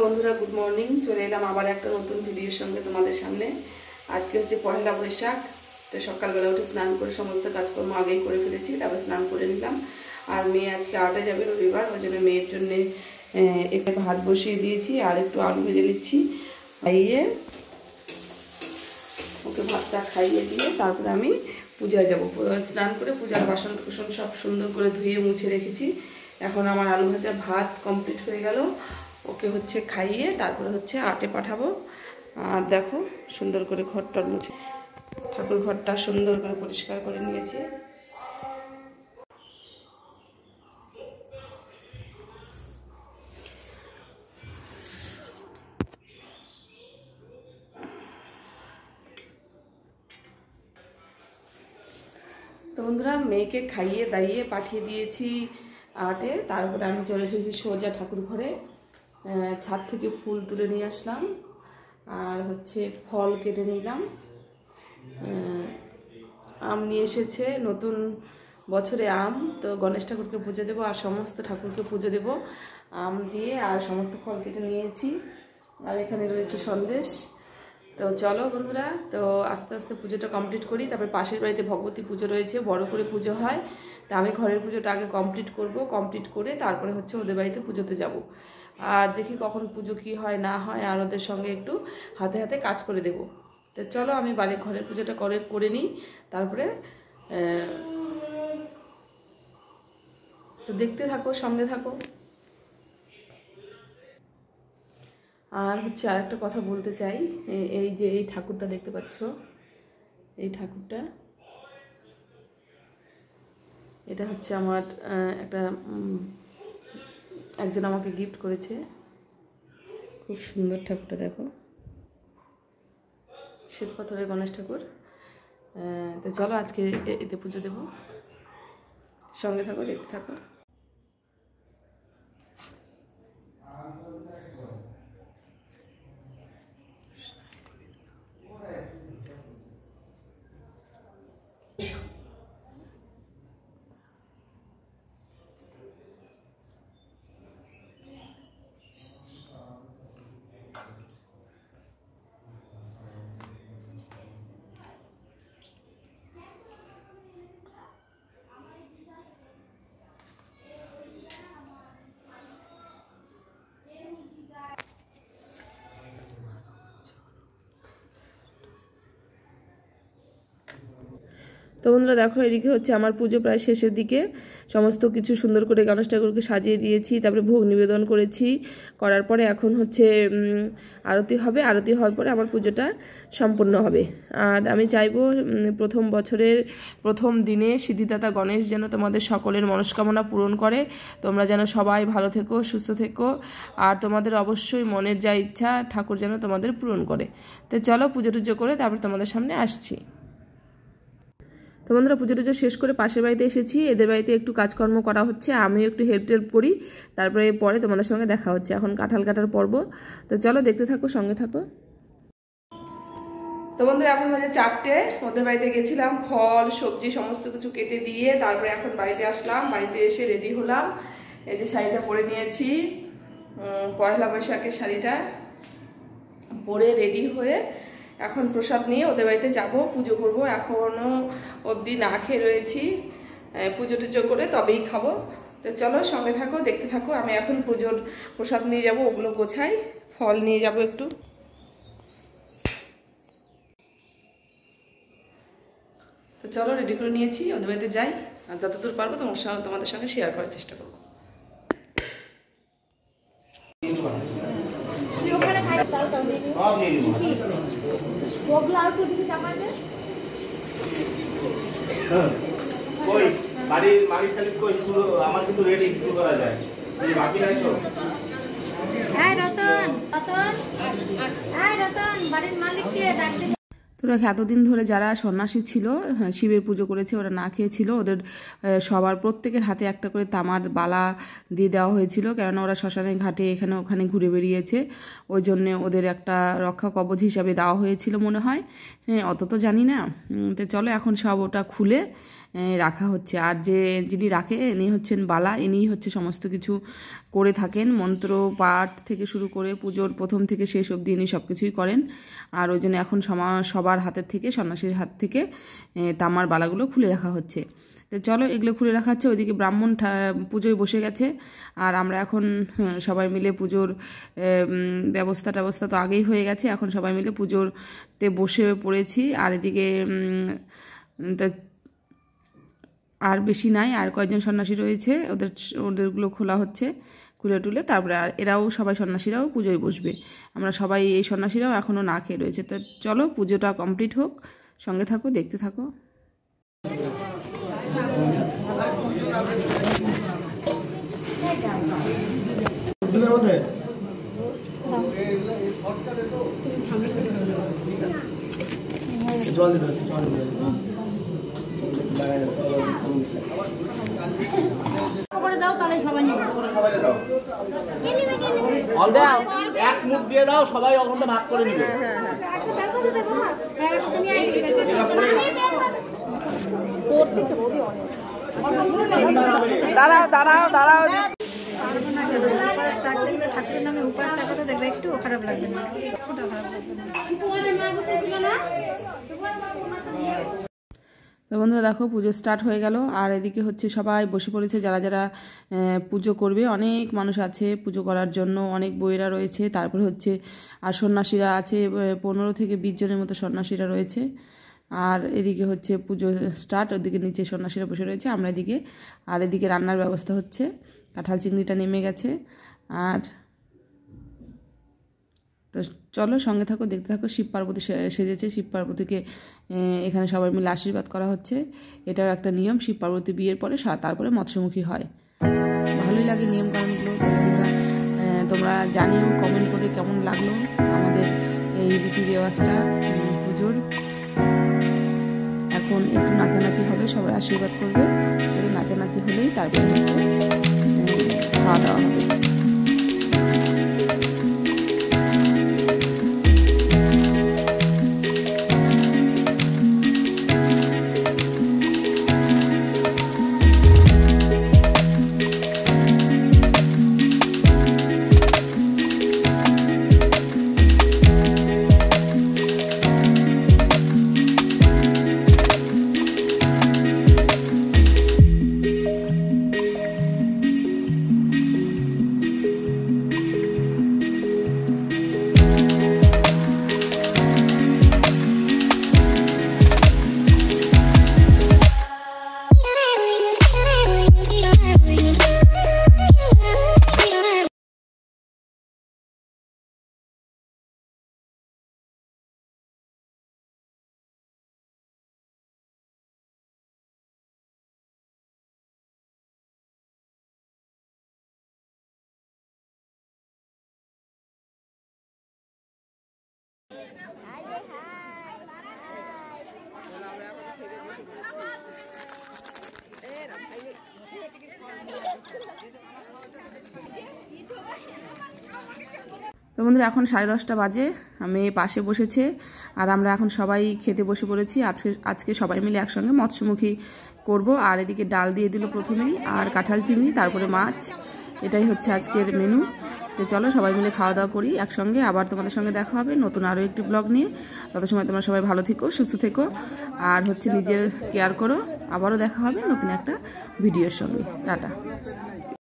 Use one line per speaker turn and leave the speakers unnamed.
বন্ধুরা, good morning. চলে এলাম আবার একটা নতুন ভিডিওর সঙ্গে তোমাদের সামনে। আজকে হচ্ছে পহেলা বৈশাখ। তো সকালবেলা উঠে স্নান করে সমস্ত কাজকর্ম আগেই করে ফেলেছি, তারপর স্নান করে নিলাম। আর মেয়ে আজকে আটে যাবে, রবিবার, ওই জন্য মেয়ের জন্যে একটু ভাত বসিয়ে দিয়েছি আর একটু আলু ভেজে নিচ্ছি। খাইয়ে ওকে ভাতটা খাইয়ে দিয়ে তারপরে আমি পূজায় যাবো। স্নান করে পূজার বাসন কুসন সব সুন্দর করে ধুয়ে মুছে রেখেছি। এখন আমার আলু ভাজা ভাত কমপ্লিট হয়ে গেল। ওকে হচ্ছে খাইয়ে তারপরে হচ্ছে আটে পাঠাবো। আর দেখো সুন্দর করে ঘরটার মুছে, ঠাকুর ঘরটা সুন্দর করে পরিষ্কার করে নিয়েছি। তো বন্ধুরা, মেয়েকে খাইয়ে দাইয়ে পাঠিয়ে দিয়েছি আটে। তারপরে আমি চলে এসেছি সোজা ঠাকুর ঘরে। ছাদ থেকে ফুল তুলে নিয়ে আসলাম আর হচ্ছে ফল কেটে নিলাম। আম নিয়ে এসেছে, নতুন বছরে আম। তো গণেশ ঠাকুরকে পুজো দেবো আর সমস্ত ঠাকুরকে পুজো দেবো আম দিয়ে। আর সমস্ত ফল কেটে নিয়েছি আর এখানে রয়েছে সন্দেশ। তো চলো বন্ধুরা, তো আস্তে আস্তে পুজোটা কমপ্লিট করি। তারপর পাশের বাড়িতে ভগবতী পুজো রয়েছে, বড় করে পুজো হয়। তা আমি ঘরের পুজোটা আগে কমপ্লিট করব, কমপ্লিট করে তারপরে হচ্ছে ওদের বাড়িতে পুজোতে যাব। আর দেখি কখন পুজো কি হয় না হয়, আর ওদের সঙ্গে একটু হাতে হাতে কাজ করে দেব। তো চলো আমি বাড়ির ঘরের পুজোটা করে নিই, তারপরে তো দেখতে থাকো, সঙ্গে থাকো। আর হচ্ছে আরেকটা কথা বলতে চাই, এই যে এই ঠাকুরটা দেখতে পাচ্ছ, এই ঠাকুরটা, এটা হচ্ছে আমার একটা একজন আমাকে গিফট করেছে। খুব সুন্দর ঠাকুরটা, দেখো, শ্বেত পাথরের গণেশ ঠাকুর। তো চলো আজকে এতে পুজো দেবো, সঙ্গে থাকো, দেখতে থাকো। তো বন্ধুরা দেখো, এদিকে হচ্ছে আমার পুজো প্রায় শেষের দিকে। সমস্ত কিছু সুন্দর করে গণেশ ঠাকুরকে সাজিয়ে দিয়েছি, তারপরে ভোগ নিবেদন করেছি। করার পরে এখন হচ্ছে আরতি হবে। আরতি হওয়ার পরে আমার পুজোটা সম্পূর্ণ হবে। আর আমি চাইবো প্রথম বছরের প্রথম দিনে সিদ্ধিদাতা গণেশ যেন তোমাদের সকলের মনস্কামনা পূরণ করে। তোমরা যেন সবাই ভালো থেকো, সুস্থ থেকো, আর তোমাদের অবশ্যই মনের যা ইচ্ছা ঠাকুর যেন তোমাদের পূরণ করে। তো চলো পুজো টুজো করে তারপর তোমাদের সামনে আসছি। তো বন্ধুরা, পুজো টুজো শেষ করে পাশের বাড়িতে এসেছি। এদের বাড়িতে একটু কাজকর্ম করা হচ্ছে, আমিও একটু হেল্প করি। তারপরে পরে তোমাদের সঙ্গে দেখা হচ্ছে। এখন কাঁঠাল কাটার পর্ব। তো চলো দেখতে থাকো, সঙ্গে থাকো। তো বন্ধুরা, এখন বাজে 4টে। ওদের বাড়িতে গেছিলাম, ফল সবজি সমস্ত কিছু কেটে দিয়ে তারপরে এখন বাড়িতে আসলাম। বাড়িতে এসে রেডি হলাম। এই যে শাড়িটা পরে নিয়েছি, পয়লা বৈশাখের শাড়িটা পরে রেডি হয়ে এখন প্রসাদ নিয়ে ওদের বাড়িতে যাব, পুজো করব। এখনও অবধি না খেয়ে রয়েছি, পুজো টুজো করে তবেই খাবো। তো চলো সঙ্গে থাকো, দেখতে থাকো। আমি এখন পুজোর প্রসাদ নিয়ে যাব, ওগুলো গোছাই, ফল নিয়ে যাব একটু। তো চলো রেডি করে নিয়েছি, ওদের বাড়িতে যাই। আর যতদূর পারবো তোমাদের সঙ্গে শেয়ার করার চেষ্টা করবো।
কই বাড়ির মালিক খালি কই শুরু, আমার কিন্তু রেডি শুরু করা যায়, এই বাকি নাই তো।
এই রতন, রতন, এই রতন, বাড়ির মালিককে ডাক দে।
তো দেখো, এতদিন ধরে যারা সন্ন্যাসী ছিল, শিবের পুজো করেছে, ওরা না খেয়েছিল। ওদের সবার প্রত্যেকের হাতে একটা করে তামার বালা দিয়ে দেওয়া হয়েছিল, কেননা ওরা শ্মশানের ঘাটে এখানে ওখানে ঘুরে বেরিয়েছে। ওই জন্যে ওদের একটা রক্ষা কবচ হিসাবে দেওয়া হয়েছিল মনে হয়, হ্যাঁ, অত তো জানি না। তো চলো এখন সব ওটা খুলে রাখা হচ্ছে। আর যিনি রাখে ইনি হচ্ছেন বালা, ইনি হচ্ছে সমস্ত কিছু করে থাকেন, মন্ত্র পাঠ থেকে শুরু করে পুজোর প্রথম থেকে শেষ অবধি ইনি সব কিছুই করেন। আর ওই জন্য এখন সবার হাতের থেকে, সন্ন্যাসীর হাত থেকে তামার বালাগুলো খুলে রাখা হচ্ছে। তো চলো এগুলো খুলে রাখা হচ্ছে। ওইদিকে ব্রাহ্মণ পুজোয় বসে গেছে, আর আমরা এখন সবাই মিলে পুজোর ব্যবস্থা তো আগেই হয়ে গেছে, এখন সবাই মিলে পুজোরতে বসে পড়েছি। আর এদিকে আর বেশি নাই, আর কয়েকজন সন্ন্যাসী রয়েছে, ওদেরগুলো খোলা হচ্ছে, খুলে টুলে তারপরে আর এরাও সবাই সন্ন্যাসীরাও পুজোয় বসবে। আমরা সবাই এই সন্ন্যাসীরাও এখনও না খেয়ে রয়েছে। তো চলো পুজোটা কমপ্লিট হোক, সঙ্গে থাকো, দেখতে থাকো।
জল দিতে দাও, তাহলে সবাই নিবে।
এক মুখ দিয়ে দাও, সবাই অল্প ভাগ করে নিবে।
দাঁড়াও দাঁড়াও দাঁড়াও।
ঠাকুরের নামে উপাস থাকাতে দেখবে একটু খারাপ লাগবে না।
তো বন্ধুরা দেখো পুজো স্টার্ট হয়ে গেল, আর এদিকে হচ্ছে সবাই বসে পড়েছে, যারা যারা পুজো করবে। অনেক মানুষ আছে পুজো করার জন্য, অনেক বইয়েরা রয়েছে, তারপরে হচ্ছে আর সন্ন্যাসীরা আছে, 15 থেকে 20 জনের মতো সন্ন্যাসীরা রয়েছে। আর এদিকে হচ্ছে পুজো স্টার্ট, ওদিকে নিচে সন্ন্যাসীরা বসে রয়েছে, আমরা এদিকে। আর এদিকে রান্নার ব্যবস্থা হচ্ছে, কাঁঠাল চিংড়িটা নেমে গেছে। আর তো চলো সঙ্গে থাকো, দেখতে থাকো। শিব পার্বতী সেজেছে, শিব পার্বতীকে এখানে সবাই মিলে আশীর্বাদ করা হচ্ছে। এটাও একটা নিয়ম, শিব পার্বতী বিয়ের পরে তারপরে মৎস্যমুখী হয়। ভালোই লাগে নিয়মকানুনগুলো। তোমরা জানিও কমেন্ট করে কেমন লাগলো আমাদের এই রীতি রেওয়াজটা পুজোর। এখন একটু নাচানাচি হবে, সবাই আশীর্বাদ করবে, নাচানাচি হলেই তারপরে হচ্ছে খাওয়া দাওয়া হবে। তো বন্ধুরা এখন 10:30 বাজে, মেয়ে পাশে বসেছে, আর আমরা এখন সবাই খেতে বসে পড়েছি। আজকে সবাই মিলে একসঙ্গে মৎস্যমুখী করব। আর এদিকে ডাল দিয়ে দিল প্রথমেই, আর কাঁঠাল চিংড়ি, তারপরে মাছ। এটাই হচ্ছে আজকের মেনু। তো চলো সবাই মিলে খাওয়া দাওয়া করি একসঙ্গে। আবার তোমাদের সঙ্গে দেখা হবে নতুন আরও একটি ব্লগ নিয়ে। তত সময় তোমরা সবাই ভালো থেকো, সুস্থ থেকো, আর হচ্ছে নিজের কেয়ার করো। আবারও দেখা হবে নতুন একটা ভিডিওর সঙ্গে। টাটা।